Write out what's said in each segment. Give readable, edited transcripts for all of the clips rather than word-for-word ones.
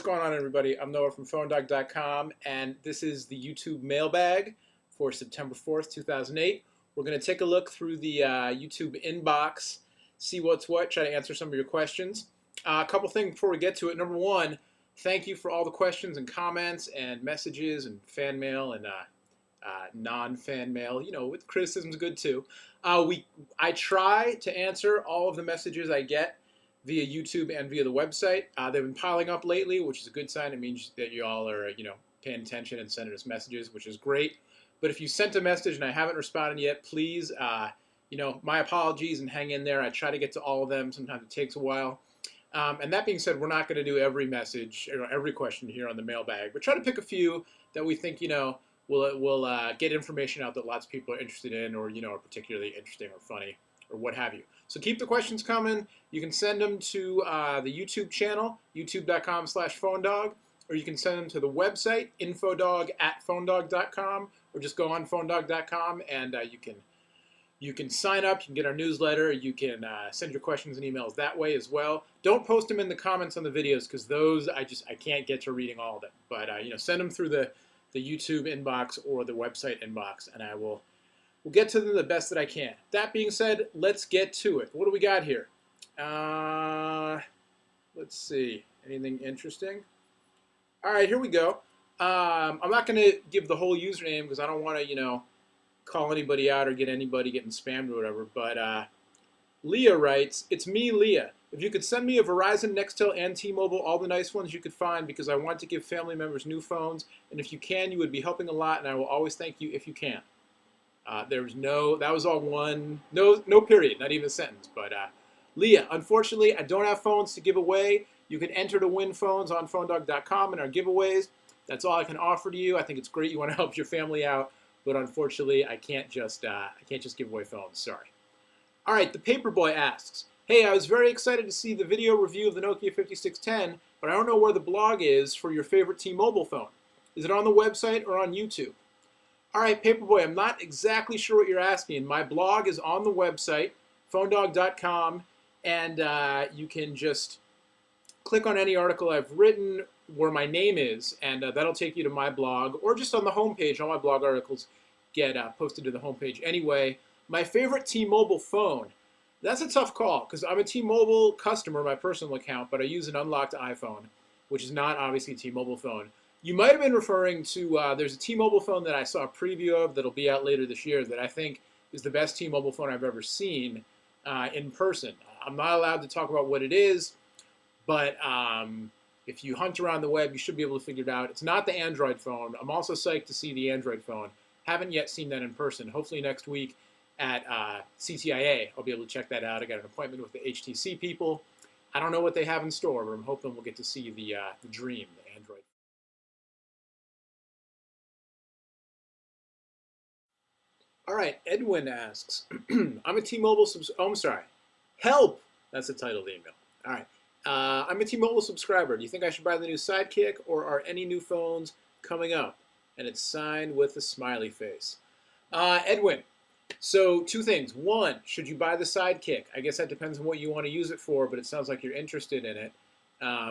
going on, everybody? I'm Noah from PhoneDog.com, and this is the YouTube Mailbag for September 4th, 2008. We're going to take a look through the YouTube inbox, see what's what, try to answer some of your questions. A couple things before we get to it. Number one, thank you for all the questions and comments and messages and fan mail and non-fan mail. You know, with criticism's good too. I try to answer all of the messages I get via YouTube and via the website. They've been piling up lately, which is a good sign. It means that you all are, paying attention and sending us messages, which is great. But if you sent a message and I haven't responded yet, please, my apologies and hang in there. I try to get to all of them. Sometimes it takes a while. And that being said, we're not going to do every message, every question here on the mailbag. But try to pick a few that we think, will get information out that lots of people are interested in, or are particularly interesting or funny, or what have you. So keep the questions coming. You can send them to the YouTube channel, youtube.com/PhoneDog, or you can send them to the website, infodog@PhoneDog.com, or just go on PhoneDog.com and you can sign up. You can get our newsletter. You can send your questions and emails that way as well. Don't post them in the comments on the videos, because those I can't get to reading all of them. But send them through the YouTube inbox or the website inbox, and we'll get to them the best that I can. That being said, let's get to it. What do we got here? Let's see. Anything interesting? All right, here we go. I'm not going to give the whole username because I don't want to, call anybody out or get anybody getting spammed or whatever. But Leah writes, "It's me, Leah. If you could send me a Verizon, Nextel, and T-Mobile, all the nice ones you could find, because I want to give family members new phones. And if you can, you would be helping a lot, and I will always thank you if you can." That was all one, no period, not even a sentence. But Leah, unfortunately, I don't have phones to give away. You can enter to win phones on PhoneDog.com in our giveaways. That's all I can offer to you. I think it's great you want to help your family out, but unfortunately, I can't just give away phones. Sorry. All right, the Paperboy asks, "Hey, I was very excited to see the video review of the Nokia 5610, but I don't know where the blog is for your favorite T-Mobile phone. Is it on the website or on YouTube?" All right, Paperboy, I'm not exactly sure what you're asking. My blog is on the website, PhoneDog.com, and you can just click on any article I've written where my name is, and that'll take you to my blog, or just on the homepage. All my blog articles get posted to the homepage anyway. My favorite T-Mobile phone, that's a tough call, because I'm a T-Mobile customer, my personal account, but I use an unlocked iPhone, which is not obviously a T-Mobile phone. You might have been referring to, there's a T-Mobile phone that I saw a preview of that'll be out later this year that I think is the best T-Mobile phone I've ever seen in person. I'm not allowed to talk about what it is, but if you hunt around the web, you should be able to figure it out. It's not the Android phone. I'm also psyched to see the Android phone. Haven't yet seen that in person. Hopefully next week at CTIA, I'll be able to check that out. I got an appointment with the HTC people. I don't know what they have in store, but I'm hoping we'll get to see the Dream, the Android. All right, Edwin asks, "I'm a T-Mobile I'm sorry. Help! That's the title of the email. All right. I'm a T-Mobile subscriber. Do you think I should buy the new Sidekick, or are any new phones coming up?" And it's signed with a smiley face. Edwin, so two things. One, should you buy the Sidekick? I guess that depends on what you want to use it for, but it sounds like you're interested in it.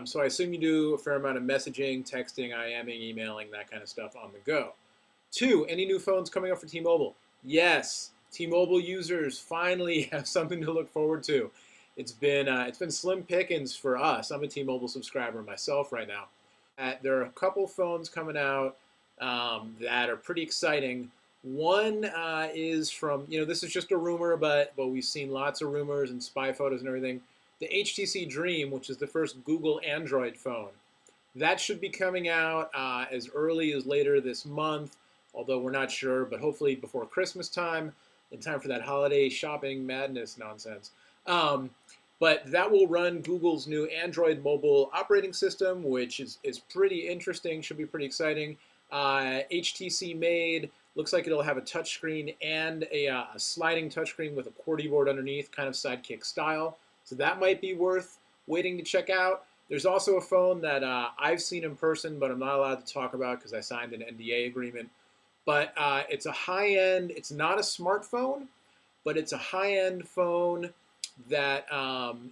So I assume you do a fair amount of messaging, texting, IMing, emailing, that kind of stuff on the go. Two, any new phones coming up for T-Mobile? Yes, T-Mobile users finally have something to look forward to. It's been slim pickings for us. I'm a T-Mobile subscriber myself right now. There are a couple phones coming out that are pretty exciting. One is from, this is just a rumor, but we've seen lots of rumors and spy photos and everything. The HTC Dream, which is the first Google Android phone. That should be coming out as early as later this month, although we're not sure, but hopefully before Christmas time, in time for that holiday shopping madness nonsense. But that will run Google's new Android mobile operating system, which is pretty interesting, should be pretty exciting. HTC made, looks like it'll have a touchscreen and a sliding touchscreen with a QWERTY board underneath, kind of Sidekick style. So that might be worth waiting to check out. There's also a phone that I've seen in person, but I'm not allowed to talk about because I signed an NDA agreement. But it's a high-end, it's not a smartphone, but it's a high-end phone that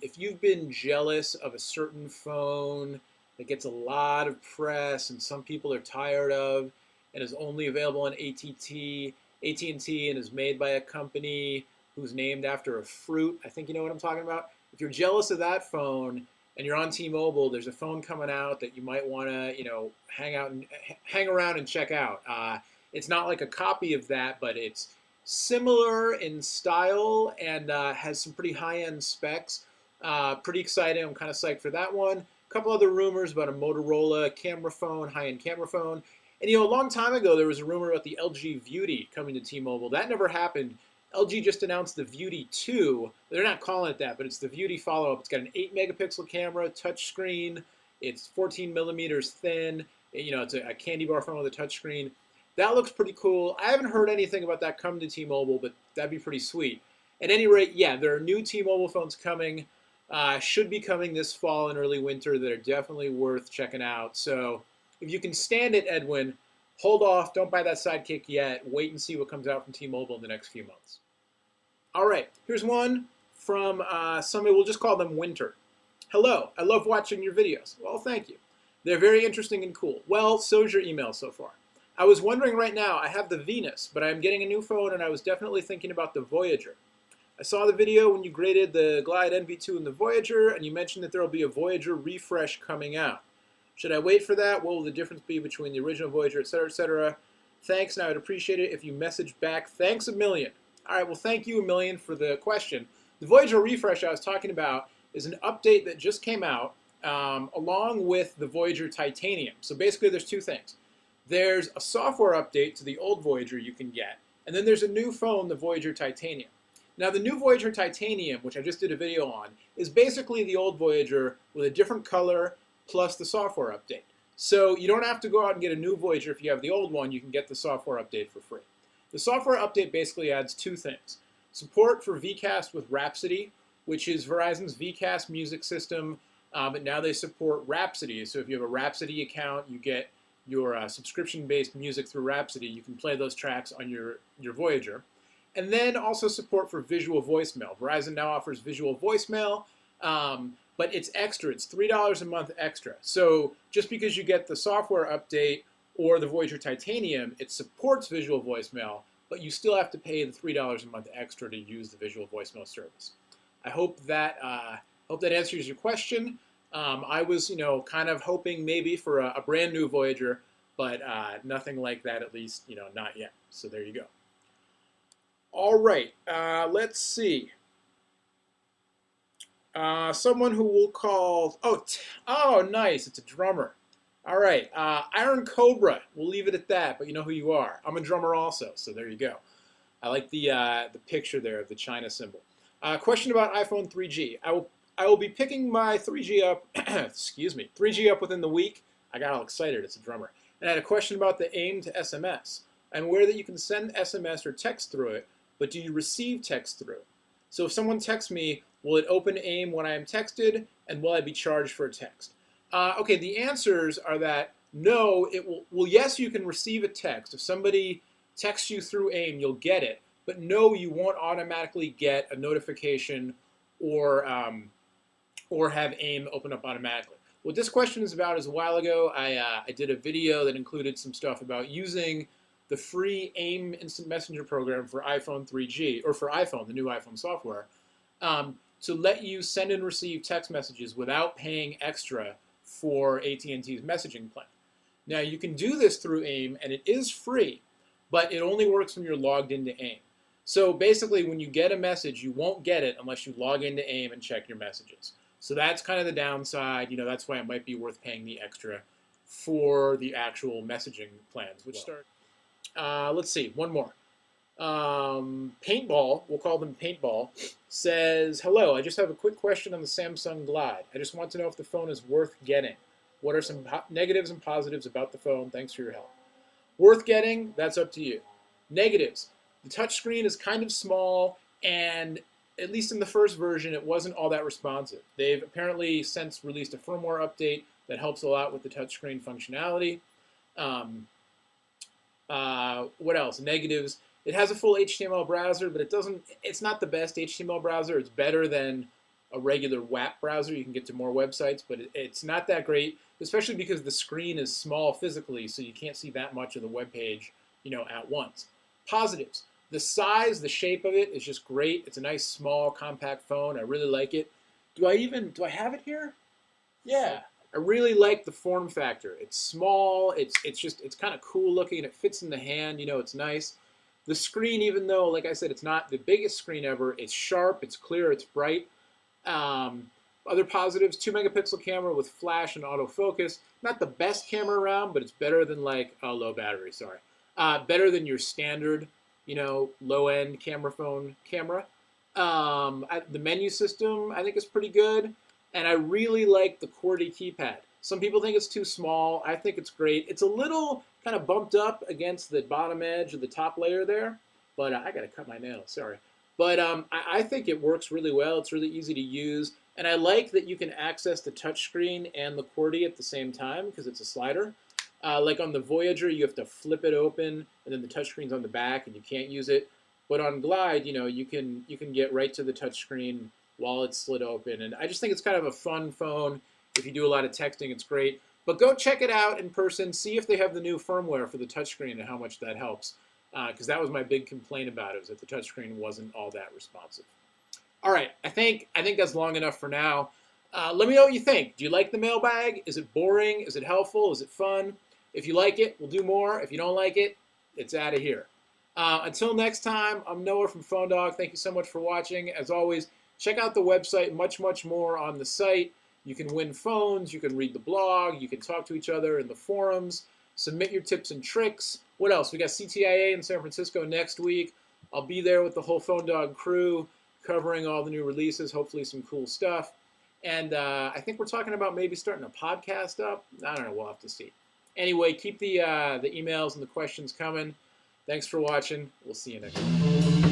if you've been jealous of a certain phone that gets a lot of press and some people are tired of, and is only available on AT&T, and is made by a company who's named after a fruit. I think you know what I'm talking about. If you're jealous of that phone and you're on T-Mobile, there's a phone coming out that you might want to, hang around and check out. It's not like a copy of that, but it's similar in style and has some pretty high-end specs. Pretty exciting. I'm kind of psyched for that one. A couple other rumors about a Motorola camera phone, high-end camera phone. And a long time ago, there was a rumor about the LG Beauty coming to T-Mobile. That never happened. LG just announced the Beauty 2. They're not calling it that, but it's the Beauty follow-up. It's got an 8-megapixel camera, touchscreen. It's 14 millimeters thin. It's a candy bar phone with a touchscreen. That looks pretty cool. I haven't heard anything about that coming to T-Mobile, but that'd be pretty sweet. At any rate, yeah, there are new T-Mobile phones coming. Should be coming this fall and early winter that are definitely worth checking out. So if you can stand it, Edwin, hold off. Don't buy that Sidekick yet. Wait and see what comes out from T-Mobile in the next few months. All right, here's one from somebody, we'll just call them Winter. Hello, I love watching your videos. Well, thank you. They're very interesting and cool. Well, so's your email so far. I was wondering right now, I have the Venus, but I'm getting a new phone and I was definitely thinking about the Voyager. I saw the video when you graded the Glyde NV2 and the Voyager, and you mentioned that there will be a Voyager refresh coming out. Should I wait for that? What will the difference be between the original Voyager, etc., etc.? Thanks, and I would appreciate it if you message back. Thanks a million. All right, well, thank you a million for the question. The Voyager refresh I was talking about is an update that just came out along with the Voyager Titanium. So basically, there's two things. There's a software update to the old Voyager you can get, and then there's a new phone, the Voyager Titanium. Now, the new Voyager Titanium, which I just did a video on, is basically the old Voyager with a different color plus the software update. So you don't have to go out and get a new Voyager if you have the old one. You can get the software update for free. The software update basically adds two things. Support for VCast with Rhapsody, which is Verizon's VCast music system, but now they support Rhapsody. So if you have a Rhapsody account, you get your subscription-based music through Rhapsody. You can play those tracks on your Voyager. And then also support for visual voicemail. Verizon now offers visual voicemail, but it's extra. It's $3 a month extra. So just because you get the software update or the Voyager Titanium, it supports visual voicemail, but you still have to pay the $3 a month extra to use the visual voicemail service. I hope that answers your question. I was, kind of hoping maybe for a brand new Voyager, but nothing like that, at least, not yet. So there you go. All right, let's see. Someone who we'll call, oh, nice, it's a drummer. All right, Iron Cobra, we'll leave it at that, but you know who you are. I'm a drummer also, so there you go. I like the picture there of the China symbol. Question about iPhone 3G. I will be picking my 3G up, excuse me, 3G up within the week. I got all excited, it's a drummer. And I had a question about the AIM to SMS. I'm aware that you can send SMS or text through it, but do you receive text through it? So if someone texts me, will it open AIM when I am texted, and will I be charged for a text? Okay, the answers are that no, it will, well, yes, you can receive a text. If somebody texts you through AIM, you'll get it, but no, you won't automatically get a notification or have AIM open up automatically. What this question is about is a while ago, I did a video that included some stuff about using the free AIM Instant Messenger program for iPhone 3G, or for iPhone, the new iPhone software, to let you send and receive text messages without paying extra for AT&T's messaging plan. Now, you can do this through AIM, and it is free, but it only works when you're logged into AIM. So basically, when you get a message, you won't get it unless you log into AIM and check your messages. So that's kind of the downside. That's why it might be worth paying the extra for the actual messaging plans, which start. Let's see, one more. Paintball, we'll call them Paintball, says, hello, I just have a quick question on the Samsung Glyde. I just want to know if the phone is worth getting. What are some negatives and positives about the phone? Thanks for your help. Worth getting, that's up to you. Negatives, the touchscreen is kind of small, and at least in the first version, it wasn't all that responsive. They've apparently since released a firmware update that helps a lot with the touchscreen functionality. What else? Negatives. It has a full HTML browser, but it's not the best HTML browser. It's better than a regular WAP browser, you can get to more websites, but it's not that great, especially because the screen is small physically, so you can't see that much of the web page, at once. Positives. The size, the shape of it is just great. It's a nice, small, compact phone. I really like it. Do I have it here? Yeah. I really like the form factor. It's small. It's kind of cool looking. It fits in the hand. It's nice. The screen, even though, like I said, it's not the biggest screen ever, it's sharp, it's clear, it's bright. Other positives, 2-megapixel camera with flash and autofocus. Not the best camera around, but it's better than low battery, sorry. Better than your standard, low-end camera phone camera. The menu system, I think, is pretty good. And I really like the QWERTY keypad. Some people think it's too small. I think it's great. It's a little kind of bumped up against the bottom edge of the top layer there. But I got to cut my nails, sorry. But I think it works really well. It's really easy to use. And I like that you can access the touchscreen and the QWERTY at the same time because it's a slider. Like on the Voyager, you have to flip it open, and then the touchscreen's on the back, and you can't use it. But on Glyde, you can get right to the touchscreen while it's slid open. And I just think it's kind of a fun phone. If you do a lot of texting, it's great. But go check it out in person. See if they have the new firmware for the touchscreen and how much that helps. Because that was my big complaint about it, was that the touchscreen wasn't all that responsive. All right, I think that's long enough for now. Let me know what you think. Do you like the mailbag? Is it boring? Is it helpful? Is it fun? If you like it, we'll do more. If you don't like it, it's out of here. Until next time, I'm Noah from PhoneDog. Thank you so much for watching. As always, check out the website, much more on the site. You can win phones, you can read the blog, you can talk to each other in the forums, submit your tips and tricks. What else? We got CTIA in San Francisco next week. I'll be there with the whole PhoneDog crew, covering all the new releases, hopefully some cool stuff. And I think we're talking about maybe starting a podcast up. I don't know, we'll have to see. Anyway, keep the emails and the questions coming. Thanks for watching. We'll see you next time.